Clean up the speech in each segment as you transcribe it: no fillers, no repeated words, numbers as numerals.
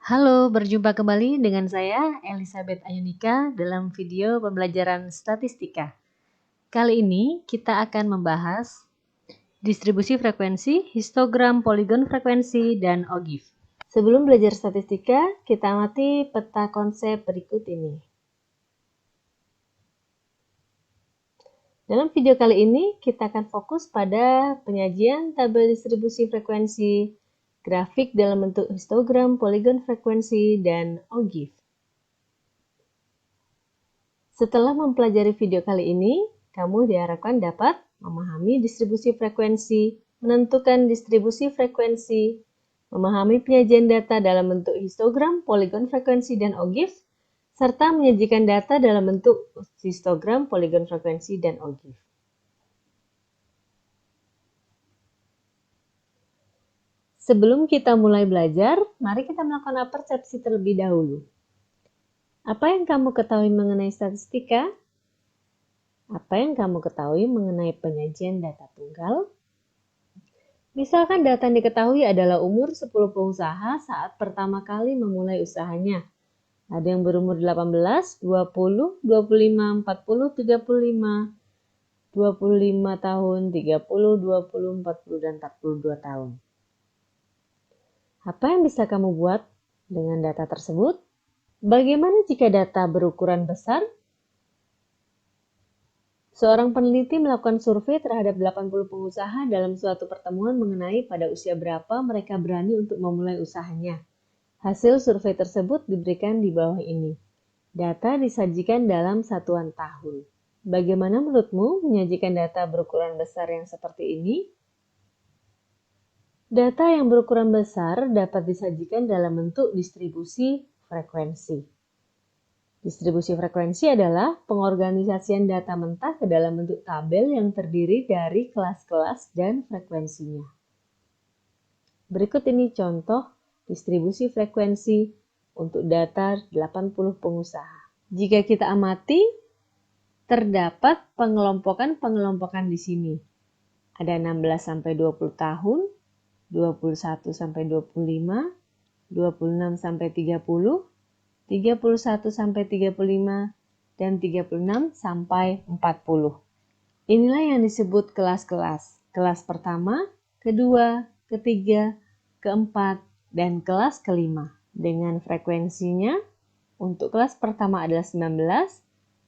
Halo, berjumpa kembali dengan saya Elizabeth Ayunika dalam video pembelajaran statistika. Kali ini kita akan membahas distribusi frekuensi, histogram poligon frekuensi, dan OGIF. Sebelum belajar statistika, kita amati peta konsep berikut ini. Dalam video kali ini, kita akan fokus pada penyajian tabel distribusi frekuensi, grafik dalam bentuk histogram, poligon frekuensi, dan OGIF. Setelah mempelajari video kali ini, kamu diharapkan dapat memahami distribusi frekuensi, menentukan distribusi frekuensi, memahami penyajian data dalam bentuk histogram, poligon frekuensi, dan OGIF, serta menyajikan data dalam bentuk histogram, poligon frekuensi, dan OGIF. Sebelum kita mulai belajar, mari kita melakukan persepsi terlebih dahulu. Apa yang kamu ketahui mengenai statistika? Apa yang kamu ketahui mengenai penyajian data tunggal? Misalkan data yang diketahui adalah umur 10 pengusaha saat pertama kali memulai usahanya. Ada yang berumur 18, 20, 25, 40, 35, 25 tahun, 30, 20, 40, dan 42 tahun. Apa yang bisa kamu buat dengan data tersebut? Bagaimana jika data berukuran besar? Seorang peneliti melakukan survei terhadap 80 pengusaha dalam suatu pertemuan mengenai pada usia berapa mereka berani untuk memulai usahanya. Hasil survei tersebut diberikan di bawah ini. Data disajikan dalam satuan tahun. Bagaimana menurutmu menyajikan data berukuran besar yang seperti ini? Data yang berukuran besar dapat disajikan dalam bentuk distribusi frekuensi. Distribusi frekuensi adalah pengorganisasian data mentah ke dalam bentuk tabel yang terdiri dari kelas-kelas dan frekuensinya. Berikut ini contoh distribusi frekuensi untuk data 80 pengusaha. Jika kita amati, terdapat pengelompokan di sini. Ada 16-20 tahun, 21-25, 26-30, 31-35, dan 36-40. Inilah yang disebut kelas-kelas. Kelas pertama, kedua, ketiga, keempat, dan kelas kelima. Dengan frekuensinya, untuk kelas pertama adalah 19,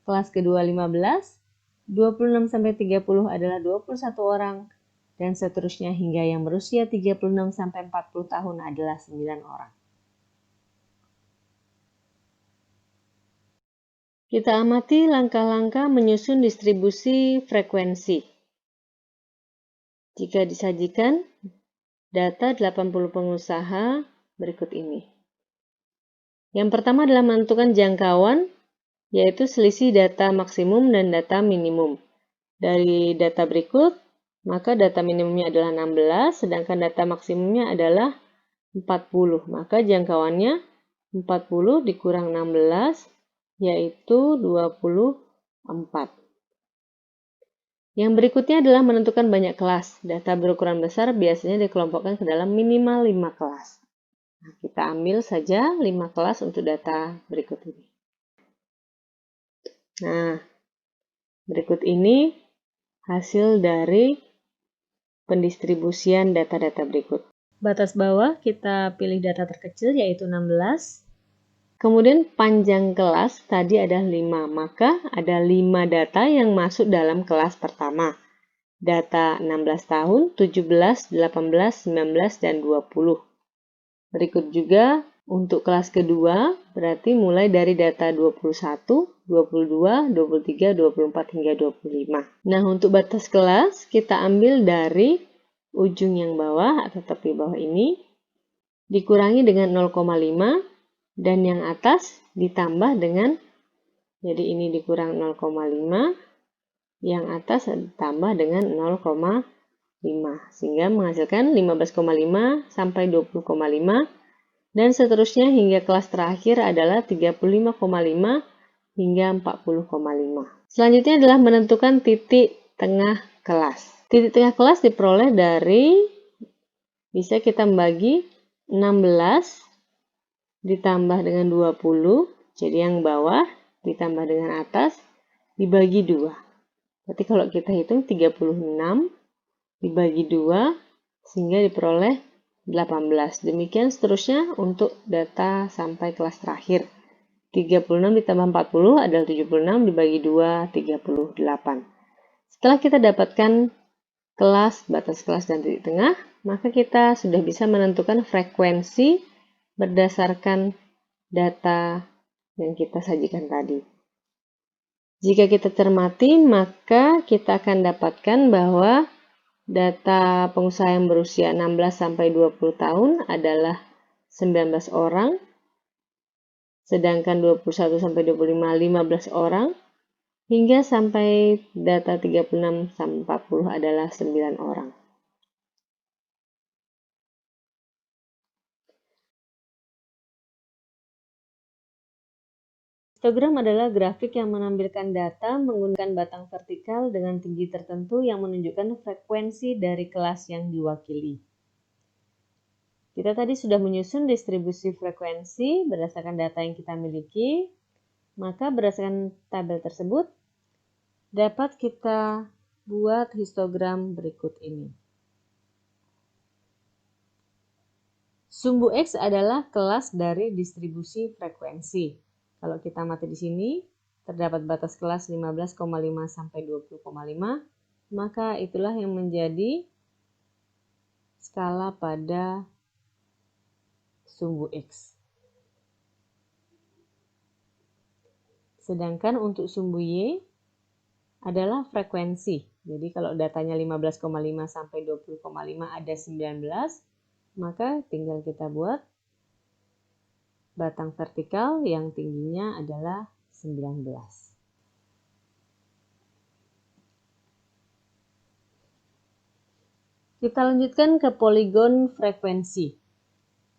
kelas kedua 15, 26-30 adalah 21 orang, dan seterusnya hingga yang berusia 36-40 tahun adalah 9 orang. Kita amati langkah-langkah menyusun distribusi frekuensi. Jika disajikan data 80 pengusaha berikut ini. Yang pertama adalah menentukan jangkauan, yaitu selisih data maksimum dan data minimum. Dari data berikut, maka data minimumnya adalah 16, sedangkan data maksimumnya adalah 40. Maka jangkauannya 40 dikurang 16, yaitu 24. Yang berikutnya adalah menentukan banyak kelas. Data berukuran besar biasanya dikelompokkan ke dalam minimal 5 kelas. Nah, kita ambil saja 5 kelas untuk data berikut ini. Nah, berikut ini hasil dari pendistribusian data-data berikut. Batas bawah kita pilih data terkecil yaitu 16. Kemudian panjang kelas tadi ada 5, maka ada 5 data yang masuk dalam kelas pertama. Data 16 tahun, 17, 18, 19, dan 20. Berikut juga untuk kelas kedua, berarti mulai dari data 21, 22, 23, 24, hingga 25. Nah, untuk batas kelas, kita ambil dari ujung yang bawah atau tepi bawah ini, dikurangi dengan 0,5, dan yang atas ditambah dengan, jadi ini dikurang 0,5, yang atas ditambah dengan 0,5, sehingga menghasilkan 15,5 sampai 20,5, dan seterusnya hingga kelas terakhir adalah 35,5 hingga 40,5. Selanjutnya adalah menentukan titik tengah kelas. Titik tengah kelas diperoleh dari, bisa kita membagi 16 ditambah dengan 20, jadi yang bawah ditambah dengan atas dibagi 2. Berarti kalau kita hitung 36 dibagi 2 sehingga diperoleh 18. Demikian seterusnya untuk data sampai kelas terakhir. 36 ditambah 40 adalah 76 dibagi 2, 38. Setelah kita dapatkan kelas, batas kelas, dan titik tengah, maka kita sudah bisa menentukan frekuensi berdasarkan data yang kita sajikan tadi. Jika kita cermati, maka kita akan dapatkan bahwa data pengusaha yang berusia 16-20 tahun adalah 19 orang, sedangkan 21-25, 15 orang, hingga sampai data 36-40 adalah 9 orang. Histogram adalah grafik yang menampilkan data menggunakan batang vertikal dengan tinggi tertentu yang menunjukkan frekuensi dari kelas yang diwakili. Kita tadi sudah menyusun distribusi frekuensi berdasarkan data yang kita miliki, maka berdasarkan tabel tersebut dapat kita buat histogram berikut ini. Sumbu X adalah kelas dari distribusi frekuensi. Kalau kita amati di sini, terdapat batas kelas 15,5 sampai 20,5, maka itulah yang menjadi skala pada sumbu X. Sedangkan untuk sumbu Y adalah frekuensi. Jadi kalau datanya 15,5 sampai 20,5 ada 19, maka tinggal kita buat batang vertikal yang tingginya adalah 19. Kita lanjutkan ke poligon frekuensi.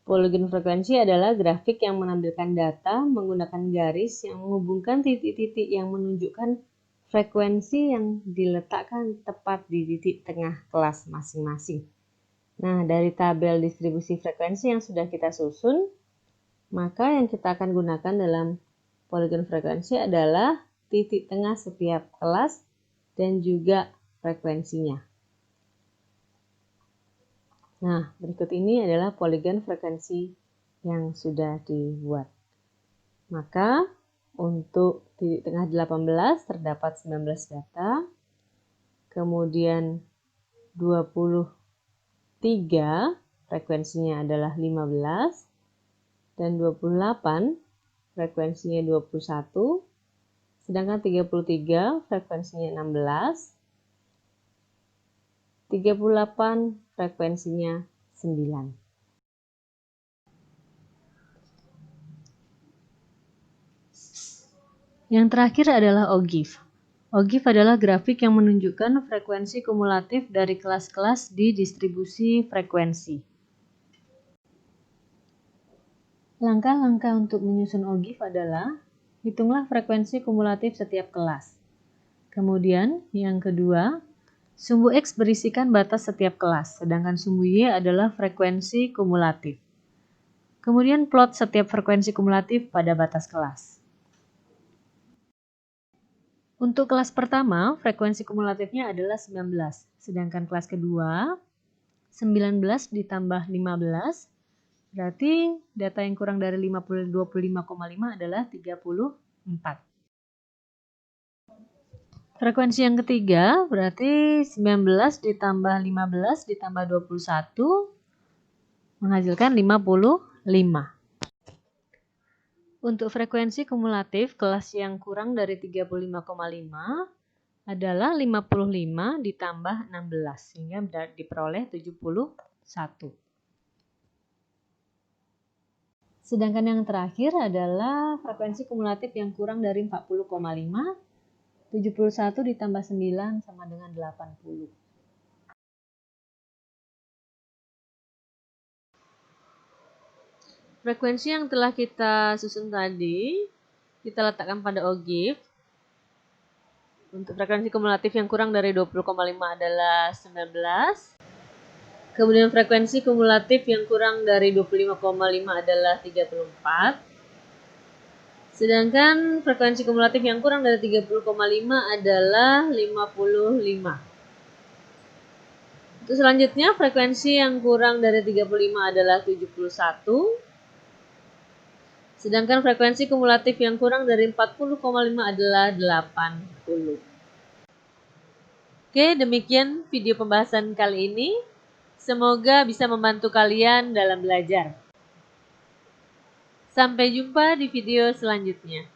Poligon frekuensi adalah grafik yang menampilkan data menggunakan garis yang menghubungkan titik-titik yang menunjukkan frekuensi yang diletakkan tepat di titik tengah kelas masing-masing. Nah, dari tabel distribusi frekuensi yang sudah kita susun, maka yang kita akan gunakan dalam poligon frekuensi adalah titik tengah setiap kelas dan juga frekuensinya. Nah, berikut ini adalah poligon frekuensi yang sudah dibuat. Maka, untuk titik tengah 18 terdapat 19 data, kemudian 23 frekuensinya adalah 15, dan 28 frekuensinya 21, sedangkan 33 frekuensinya 16, 38 frekuensinya 9. Yang terakhir adalah OGIF. OGIF adalah grafik yang menunjukkan frekuensi kumulatif dari kelas-kelas di distribusi frekuensi. Langkah-langkah untuk menyusun OGIF adalah hitunglah frekuensi kumulatif setiap kelas. Kemudian, yang kedua, sumbu X berisikan batas setiap kelas, sedangkan sumbu Y adalah frekuensi kumulatif. Kemudian plot setiap frekuensi kumulatif pada batas kelas. Untuk kelas pertama, frekuensi kumulatifnya adalah 19, sedangkan kelas kedua, 19 ditambah 15, berarti data yang kurang dari 25,5 adalah 34. Frekuensi yang ketiga berarti 19 ditambah 15 ditambah 21 menghasilkan 55. Untuk frekuensi kumulatif kelas yang kurang dari 35,5 adalah 55 ditambah 16 sehingga diperoleh 71. Sedangkan yang terakhir adalah frekuensi kumulatif yang kurang dari 40,5, 71 ditambah 9 sama dengan 80. Frekuensi yang telah kita susun tadi, kita letakkan pada OGIF. Untuk frekuensi kumulatif yang kurang dari 20,5 adalah 19. Kemudian frekuensi kumulatif yang kurang dari 25,5 adalah 34. Sedangkan frekuensi kumulatif yang kurang dari 30,5 adalah 55. Untuk selanjutnya, frekuensi yang kurang dari 35 adalah 71. Sedangkan frekuensi kumulatif yang kurang dari 40,5 adalah 80. Oke, demikian video pembahasan kali ini. Semoga bisa membantu kalian dalam belajar. Sampai jumpa di video selanjutnya.